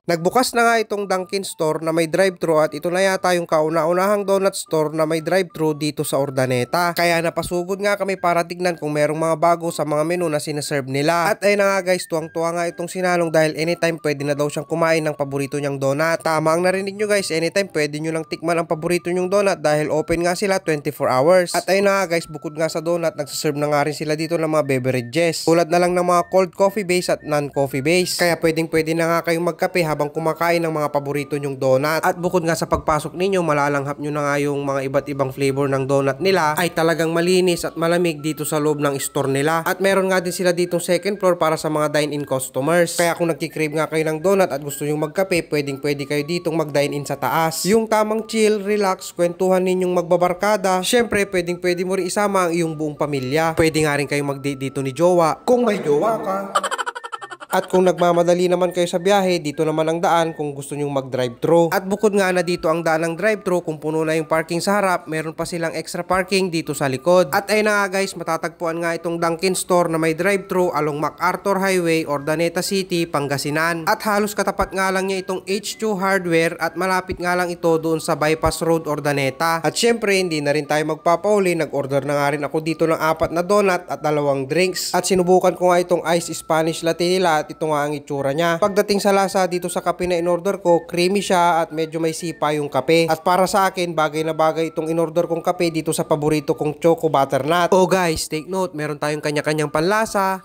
Nagbukas na nga itong Dunkin Store na may drive-thru at ito na yata yung kauna-unahang donut store na may drive-thru dito sa Urdaneta. Kaya napasugod nga kami para tignan kung merong mga bago sa mga menu na sinaserve nila. At ayun na nga guys, tuwang-tuwa nga itong sinalong dahil anytime pwede na daw siyang kumain ng paborito niyang donut. Tama ang narinig nyo guys, anytime pwede nyo lang tikman ang paborito nyong donut dahil open nga sila 24 hours. At ayun na nga guys, bukod nga sa donut, nagsaserve na nga rin sila dito ng mga beverages. Tulad na lang ng mga cold coffee base at non-coffee base. Kaya pwede na nga kayong magkape habang kumakain ng mga paborito nyong donut. At bukod nga sa pagpasok ninyo, malalanghap nyo na nga yung mga iba't ibang flavor ng donut nila, ay talagang malinis at malamig dito sa loob ng store nila. At meron nga din sila ditong second floor para sa mga dine-in customers. Kaya kung nagkikrave nga kayo ng donut at gusto nyo magkape, pwede kayo ditong mag-dine-in sa taas. Yung tamang chill, relax, kwentuhan ninyong magbabarkada. Syempre, pwede mo rin isama ang iyong buong pamilya. Pwede nga rin kayong mag-date dito ni jowa, kung may jowa ka. At kung nagmamadali naman kayo sa biyahe, dito naman ang daan kung gusto nyong mag-drive-thru. At bukod nga na dito ang daan ng drive-thru, kung puno na yung parking sa harap, meron pa silang extra parking dito sa likod. At ayun na nga guys, matatagpuan nga itong Dunkin Store na may drive-thru along MacArthur Highway, Urdaneta City, Pangasinan. At halos katapat nga lang niya itong H2 Hardware at malapit nga lang ito doon sa Bypass Road, Urdaneta. At syempre, hindi na rin tayo magpapauli, nag-order na nga rin ako dito ng 4 na donut at 2 drinks. At sinubukan ko nga itong Ice Spanish Latte nila at ito nga ang itsura niya. Pagdating sa lasa dito sa kape na in-order ko, creamy siya at medyo may sipa yung kape. At para sa akin, bagay na bagay itong in-order kong kape dito sa paborito kong choco butternut. Oh guys, take note, meron tayong kanya-kanyang panlasa.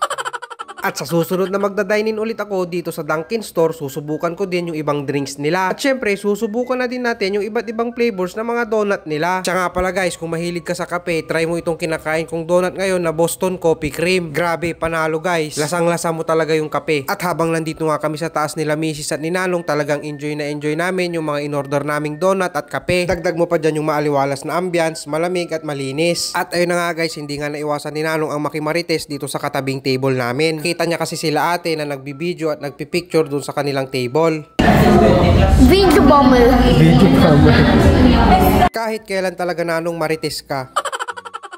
At sa susunod na magda-dine-in ulit ako dito sa Dunkin Store, susubukan ko din yung ibang drinks nila. At syempre, susubukan na din natin yung iba't ibang flavors ng mga donut nila. Tsaka nga pala guys, kung mahilig ka sa kape, try mo itong kinakain kong donut ngayon na Boston Coffee Cream. Grabe, panalo guys. Lasang-lasa mo talaga yung kape. At habang nandito nga kami sa taas nila Mrs. at Ninalong, talagang enjoy namin yung mga in-order naming donut at kape. Dagdag mo pa dyan yung maaliwalas na ambience, malamig at malinis. At ayun na nga guys, hindi nga naiwasan ni Ninalong ang makimarites dito sa katabing table namin. Kita niya kasi sila ate na nagbibideo at nagpipicture dun sa kanilang table. Video bomber. Kahit kailan talaga Nanong marites ka.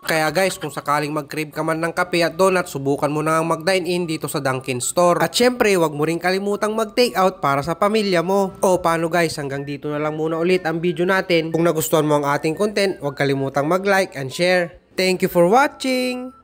Kaya guys, kung sakaling mag-crave ka man ng kape at donut, subukan mo na ang mag-dine-in dito sa Dunkin Store. At syempre, wag mo rin kalimutang mag-take out para sa pamilya mo. O paano guys, hanggang dito na lang muna ulit ang video natin. Kung nagustuhan mo ang ating content, wag kalimutang mag-like and share. Thank you for watching!